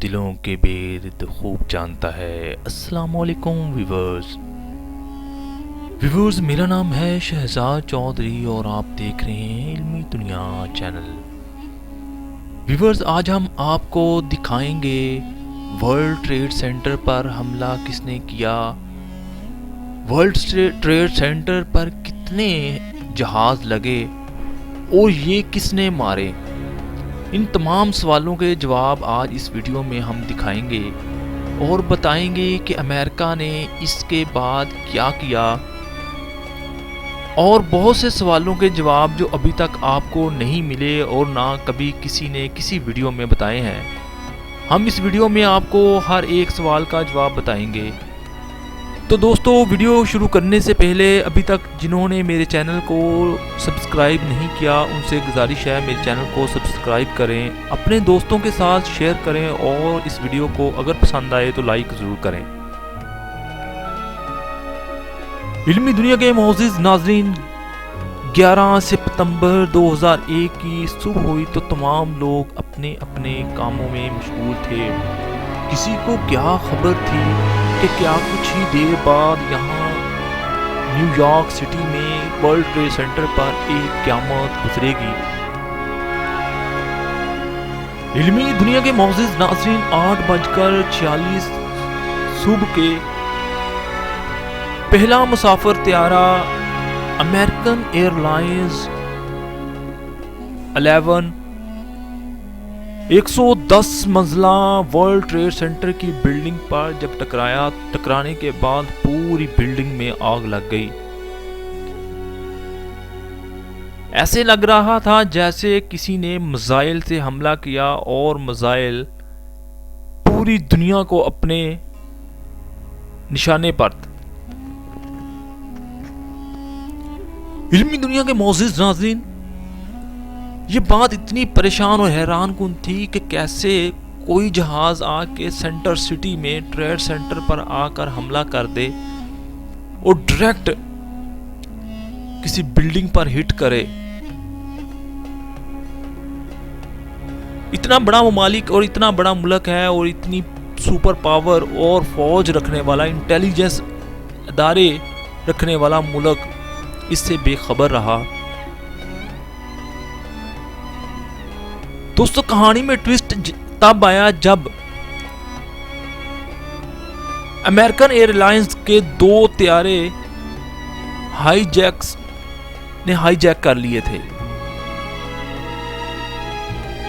دلوں کے بید خوب جانتا ہے۔ السلام علیکم ویورز، میرا نام ہے شہزاد چودھری اور آپ دیکھ رہے ہیں علمی دنیا چینل۔ ویورز، آج ہم آپ کو دکھائیں گے ورلڈ ٹریڈ سینٹر پر حملہ کس نے کیا، ورلڈ ٹریڈ سینٹر پر کتنے جہاز لگے اور یہ کس نے مارے۔ ان تمام سوالوں کے جواب آج اس ویڈیو میں ہم دکھائیں گے اور بتائیں گے کہ امریکہ نے اس کے بعد کیا کیا، اور بہت سے سوالوں کے جواب جو ابھی تک آپ کو نہیں ملے اور نہ کبھی کسی نے کسی ویڈیو میں بتائے ہیں۔ ہم اس ویڈیو میں آپ کو ہر ایک سوال کا جواب بتائیں گے۔ تو دوستو، ویڈیو شروع کرنے سے پہلے ابھی تک جنہوں نے میرے چینل کو سبسکرائب نہیں کیا ان سے گزارش ہے میرے چینل کو سبسکرائب کریں، اپنے دوستوں کے ساتھ شیئر کریں اور اس ویڈیو کو اگر پسند آئے تو لائک ضرور کریں۔ علمی دنیا کے معزز ناظرین، 11 ستمبر 2001 کی صبح ہوئی تو تمام لوگ اپنے اپنے کاموں میں مشغول تھے۔ کسی کو کیا خبر تھی کہ کیا کچھ ہی دیر بعد یہاں نیو یارک سٹی میں ورلڈ ٹریڈ سینٹر پر ایک قیامت گزرے گی۔ علمی دنیا کے معزز ناظرین، 8:46 صبح کے پہلا مسافر طیارہ امریکن ایئر لائنز 110 منزلہ ورلڈ ٹریڈ سینٹر کی بلڈنگ پر جب ٹکرانے کے بعد پوری بلڈنگ میں آگ لگ گئی۔ ایسے لگ رہا تھا جیسے کسی نے میزائل سے حملہ کیا اور میزائل پوری دنیا کو اپنے نشانے پر۔ علمی دنیا کے معزز ناظرین، یہ بات اتنی پریشان اور حیران کن تھی کہ کیسے کوئی جہاز آ کے سینٹر سٹی میں ٹریڈ سینٹر پر آ کر حملہ کر دے اور ڈائریکٹ کسی بلڈنگ پر ہٹ کرے۔ اتنا بڑا ممالک اور اتنا بڑا ملک ہے اور اتنی سپر پاور اور فوج رکھنے والا، انٹیلیجنس ادارے رکھنے والا ملک اس سے بے خبر رہا۔ دوستو، کہانی میں ٹویسٹ تب آیا جب امریکن ایئر لائنز کے 2 طیارے ہائی جیک کر لیے تھے۔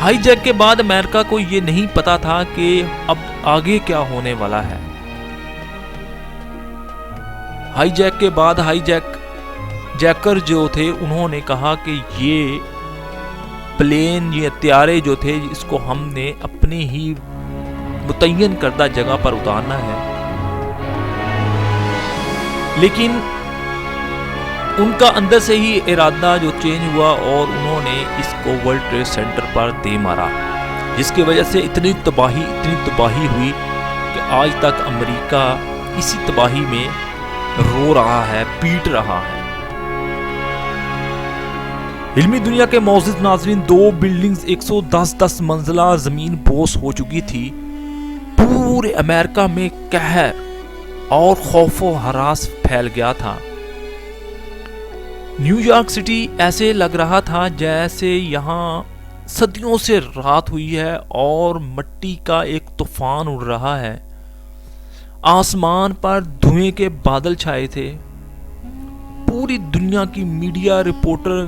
ہائی جیک کے بعد امریکہ کو یہ نہیں پتا تھا کہ اب آگے کیا ہونے والا ہے۔ ہائی جیک کے بعد جیکر جو تھے انہوں نے کہا کہ یہ پلین، یہ طیارے جو تھے اس کو ہم نے اپنے ہی متعین کردہ جگہ پر اتارنا ہے، لیکن ان کا اندر سے ہی ارادہ جو چینج ہوا اور انہوں نے اس کو ورلڈ ٹریڈ سینٹر پر دے مارا، جس کی وجہ سے اتنی تباہی ہوئی کہ آج تک امریکہ اسی تباہی میں رو رہا ہے، پیٹ رہا ہے۔ علمی دنیا کے معزز ناظرین، 2 بلڈنگز 110 منزلہ زمین بوس ہو چکی تھی۔ پورے امریکہ میں قہر اور خوف و ہراس پھیل گیا تھا۔ نیو یارک سٹی ایسے لگ رہا تھا جیسے یہاں صدیوں سے رات ہوئی ہے اور مٹی کا ایک طوفان اڑ رہا ہے۔ آسمان پر دھوئیں کے بادل چھائے تھے۔ پوری دنیا کی میڈیا رپورٹر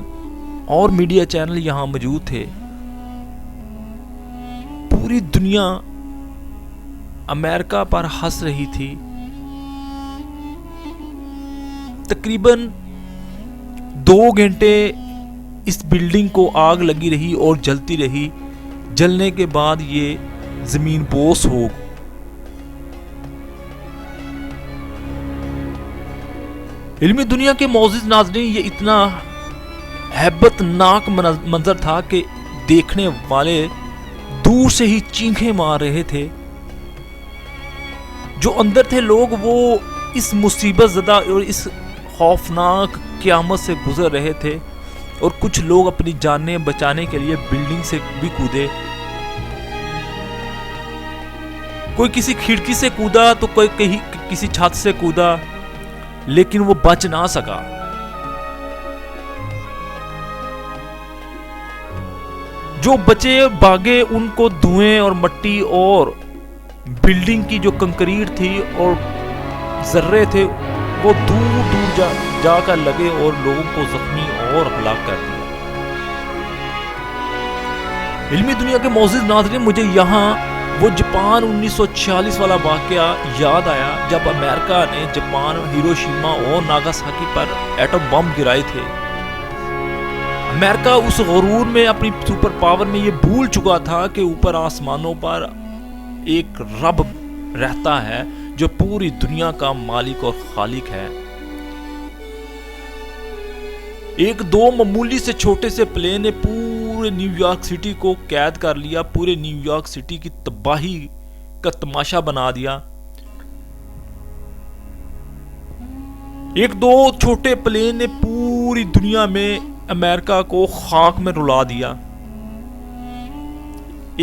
اور میڈیا چینل یہاں موجود تھے۔ پوری دنیا امریکہ پر ہنس رہی تھی۔ تقریباً 2 گھنٹے اس بلڈنگ کو آگ لگی رہی اور جلتی رہی۔ جلنے کے بعد یہ زمین بوس ہو۔ علمی دنیا کے معزز ناظرین، یہ اتنا ہیبت ناک منظر تھا کہ دیکھنے والے دور سے ہی چینخیں مار رہے تھے۔ جو اندر تھے لوگ وہ اس مصیبت زدہ اور اس خوفناک قیامت سے گزر رہے تھے اور کچھ لوگ اپنی جانیں بچانے کے لیے بلڈنگ سے بھی کودے۔ کوئی کسی کھڑکی سے کودا تو کوئی کسی چھت سے کودا، لیکن وہ بچ نہ سکا۔ جو بچے بھاگے ان کو دھوئیں اور مٹی اور بلڈنگ کی جو کنکریٹ تھی اور ذرے تھے وہ دور دور جا کر لگے اور لوگوں کو زخمی اور ہلاک کر دیا۔ علمی دنیا کے معزز ناظرین، مجھے یہاں وہ جاپان 1946 والا واقعہ یاد آیا جب امریکہ نے جاپان ہیروشیما اور ناگاساکی پر ایٹم بم گرائے تھے۔ امریکہ اس غرور میں، اپنی سپر پاور میں یہ بھول چکا تھا کہ اوپر آسمانوں پر ایک رب رہتا ہے جو پوری دنیا کا مالک اور خالق ہے۔ ایک دو معمولی سے چھوٹے سے پلین نے پورے نیو یارک سٹی کو قید کر لیا، پورے نیو یارک سٹی کی تباہی کا تماشا بنا دیا۔ ایک دو چھوٹے پلین نے پوری دنیا میں امریکہ کو خاک میں رلا دیا۔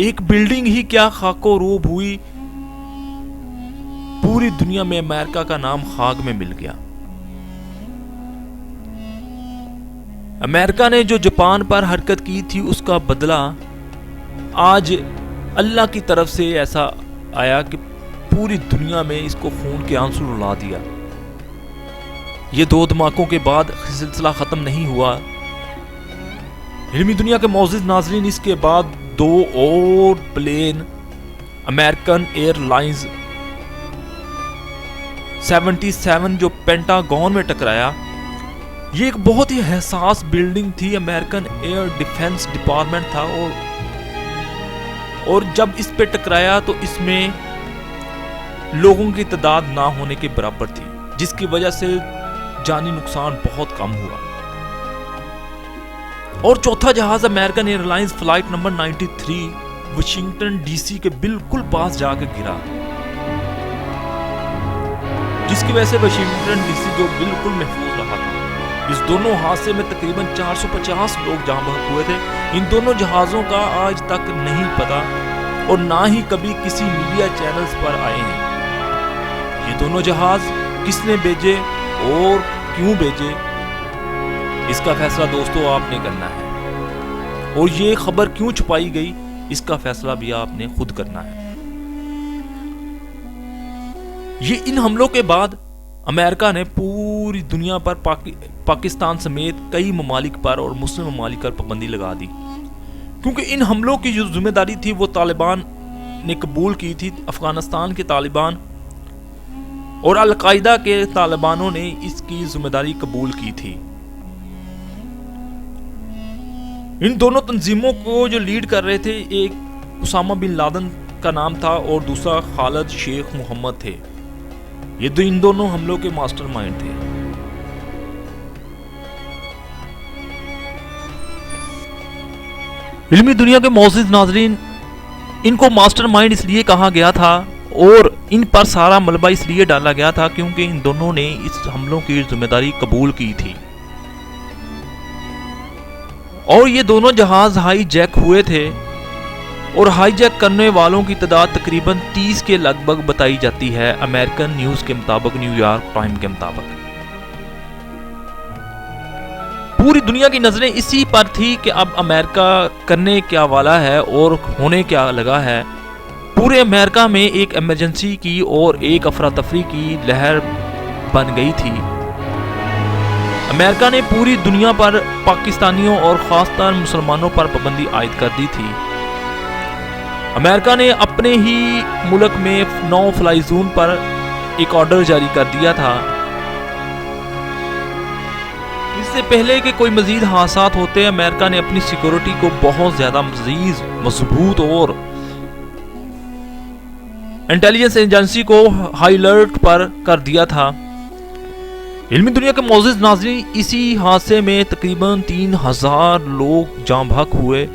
ایک بلڈنگ ہی کیا خاک و روب ہوئی، پوری دنیا میں امریکہ کا نام خاک میں مل گیا۔ امریکہ نے جو جاپان پر حرکت کی تھی اس کا بدلہ آج اللہ کی طرف سے ایسا آیا کہ پوری دنیا میں اس کو خون کے آنسو رلا دیا۔ یہ دو دھماکوں کے بعد سلسلہ ختم نہیں ہوا۔ علمی دنیا کے معزز ناظرین، اس کے بعد دو اور پلین امریکن ایئر لائنز 77 جو پینٹاگون میں ٹکرایا۔ یہ ایک بہت ہی حساس بلڈنگ تھی، امریکن ایئر ڈیفنس ڈپارٹمنٹ تھا، اور جب اس پہ ٹکرایا تو اس میں لوگوں کی تعداد نہ ہونے کے برابر تھی، جس کی وجہ سے جانی نقصان بہت کم ہوا۔ اور چوتھا جہاز American airlines flight number 93 Washington D C کے بالکل پاس جا کے گرا، جس کی وجہ سے واشنگٹن ڈی سی جو بالکل محفوظ رہا تھا۔ اس دونوں حادثے میں تقریباً 450 لوگ جاں بحق ہوئے تھے۔ ان دونوں جہازوں کا آج تک نہیں پتا اور نہ ہی کبھی کسی میڈیا چینلز پر آئے ہیں۔ یہ دونوں جہاز کس نے بھیجے اور کیوں بھیجے، اس کا فیصلہ دوستو آپ نے کرنا ہے، اور یہ خبر کیوں چھپائی گئی اس کا فیصلہ بھی آپ نے خود کرنا ہے۔ یہ ان حملوں کے بعد امریکہ نے پوری دنیا پر پاکستان سمیت کئی ممالک پر اور مسلم ممالک پر پابندی لگا دی، کیونکہ ان حملوں کی جو ذمہ داری تھی وہ طالبان نے قبول کی تھی۔ افغانستان کے طالبان اور القاعدہ کے طالبانوں نے اس کی ذمہ داری قبول کی تھی۔ ان دونوں تنظیموں کو جو لیڈ کر رہے تھے، ایک اسامہ بن لادن کا نام تھا اور دوسرا خالد شیخ محمد تھے۔ یہ ان دونوں حملوں کے ماسٹر مائنڈ تھے۔ علمی دنیا کے معزز ناظرین، ان کو ماسٹر مائنڈ اس لیے کہا گیا تھا اور ان پر سارا ملبہ اس لیے ڈالا گیا تھا کیونکہ ان دونوں نے اس حملوں کی ذمہ داری قبول کی تھی، اور یہ دونوں جہاز ہائی جیک ہوئے تھے، اور ہائی جیک کرنے والوں کی تعداد تقریباً 30 کے لگ بھگ بتائی جاتی ہے، امریکن نیوز کے مطابق، نیو یارک ٹائم کے مطابق۔ پوری دنیا کی نظریں اسی پر تھی کہ اب امریکہ کرنے کیا والا ہے اور ہونے کیا لگا ہے۔ پورے امریکہ میں ایک ایمرجنسی کی اور ایک افراتفری کی لہر بن گئی تھی۔ امریکہ نے پوری دنیا پر پاکستانیوں اور خاص طور مسلمانوں پر پابندی عائد کر دی تھی۔ امریکہ نے اپنے ہی ملک میں نو فلائی زون پر ایک آرڈر جاری کر دیا تھا۔ اس سے پہلے کہ کوئی مزید حادثات ہوتے، امریکہ نے اپنی سیکورٹی کو بہت زیادہ مزید مضبوط اور انٹیلیجنس ایجنسی کو ہائی الرٹ پر کر دیا تھا۔ علمی دنیا کے معزز ناظرین، اسی حادثے میں تقریباً 3000 لوگ جاں بحق ہوئے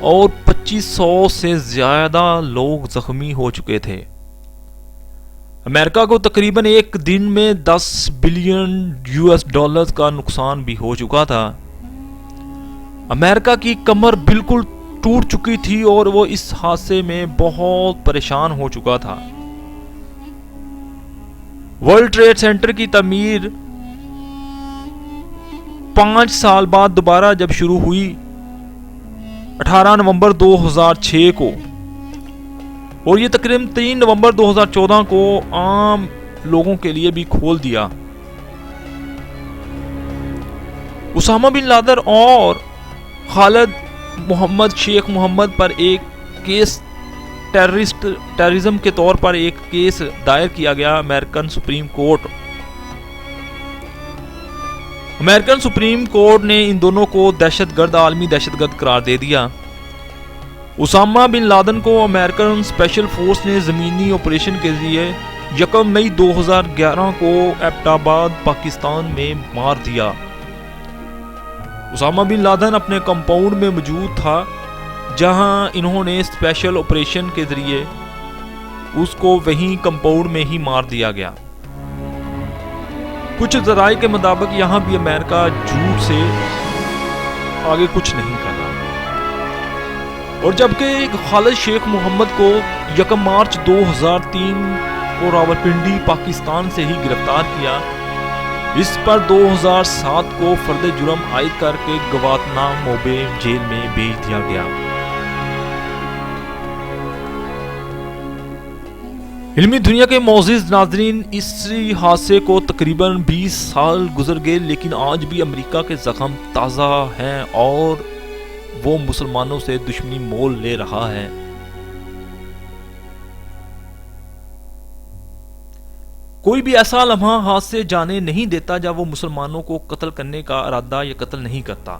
اور 2500 سے زیادہ لوگ زخمی ہو چکے تھے۔ امریکہ کو تقریباً ایک دن میں $10 بلین کا نقصان بھی ہو چکا تھا۔ امریکہ کی کمر بالکل ٹوٹ چکی تھی اور وہ اس حادثے میں بہت پریشان ہو چکا تھا۔ ورلڈ ٹریڈ سینٹر کی تعمیر 5 سال بعد دوبارہ جب شروع ہوئی 18 نومبر 2006 کو، اور یہ تقریباً 3 نومبر 2014 کو عام لوگوں کے لیے بھی کھول دیا۔ اسامہ بن لادن اور خالد محمد شیخ محمد پر ایک کیس ٹیررزم کے طور پر ایک کیس دائر کیا گیا۔ امریکن سپریم کورٹ نے ان دونوں کو دہشت گرد، عالمی دہشت گرد قرار دے دیا۔ اسامہ بن لادن کو امریکن اسپیشل فورس نے زمینی آپریشن کے ذریعے 1 مئی 2011 کو ایبٹ آباد پاکستان میں مار دیا۔ اسامہ بن لادن اپنے کمپاؤنڈ میں موجود تھا جہاں انہوں نے اسپیشل آپریشن کے ذریعے اس کو وہیں کمپاؤنڈ میں ہی مار دیا گیا۔ کچھ ذرائع کے مطابق یہاں بھی امریکہ جھوٹ سے آگے کچھ نہیں کر رہا۔ اور جبکہ خالد شیخ محمد کو 1 مارچ 2003 کو راولپنڈی پاکستان سے ہی گرفتار کیا، اس پر 2007 کو فرد جرم عائد کر کے گوانتانامو بے جیل میں بھیج دیا گیا۔ علمی دنیا کے معزز ناظرین، اس حادثے کو تقریباً 20 سال گزر گئے، لیکن آج بھی امریکہ کے زخم تازہ ہیں اور وہ مسلمانوں سے دشمنی مول لے رہا ہے۔ کوئی بھی ایسا لمحہ ہاتھ سے جانے نہیں دیتا جب وہ مسلمانوں کو قتل کرنے کا ارادہ یا قتل نہیں کرتا۔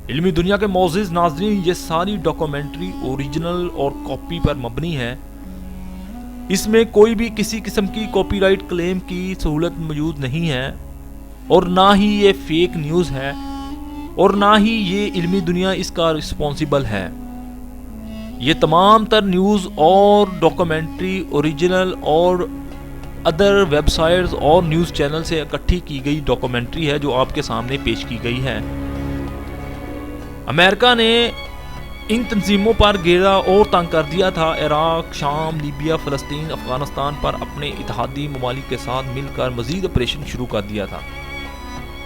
علمی دنیا کے معزز ناظرین، یہ ساری ڈاکومنٹری اوریجنل اور کاپی پر مبنی ہے۔ اس میں کوئی بھی کسی قسم کی کاپی رائٹ کلیم کی سہولت موجود نہیں ہے، اور نہ ہی یہ فیک نیوز ہے، اور نہ ہی یہ علمی دنیا اس کا رسپانسیبل ہے۔ یہ تمام تر نیوز اور ڈاکومنٹری اوریجنل اور ادر ویب سائٹس اور نیوز چینل سے اکٹھی کی گئی ڈاکومنٹری ہے جو آپ کے سامنے پیش کی گئی ہے۔ امریکہ نے ان تنظیموں پر گھیرا اور تنگ کر دیا تھا۔ عراق، شام، لیبیا، فلسطین، افغانستان پر اپنے اتحادی ممالک کے ساتھ مل کر مزید آپریشن شروع کر دیا تھا،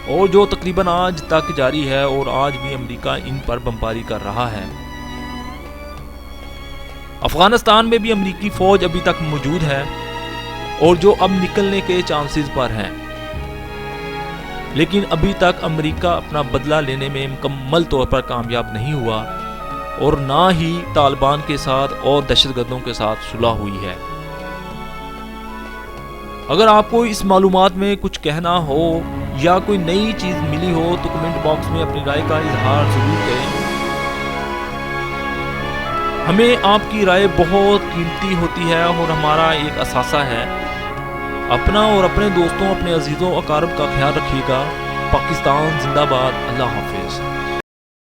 اور جو تقریباً آج تک جاری ہے، اور آج بھی امریکہ ان پر بمباری کر رہا ہے۔ افغانستان میں بھی امریکی فوج ابھی تک موجود ہے، اور جو اب نکلنے کے چانسز پر ہیں، لیکن ابھی تک امریکہ اپنا بدلہ لینے میں مکمل طور پر کامیاب نہیں ہوا، اور نہ ہی طالبان کے ساتھ اور دہشت گردوں کے ساتھ صلح ہوئی ہے۔ اگر آپ کو اس معلومات میں کچھ کہنا ہو یا کوئی نئی چیز ملی ہو تو کمنٹ باکس میں اپنی رائے کا اظہار ضرور کریں۔ ہمیں آپ کی رائے بہت قیمتی ہوتی ہے اور ہمارا ایک اثاثہ ہے۔ اپنا اور اپنے دوستوں، اپنے عزیزوں اقارب کا خیال رکھیے گا۔ پاکستان زندہ باد۔ اللہ حافظ۔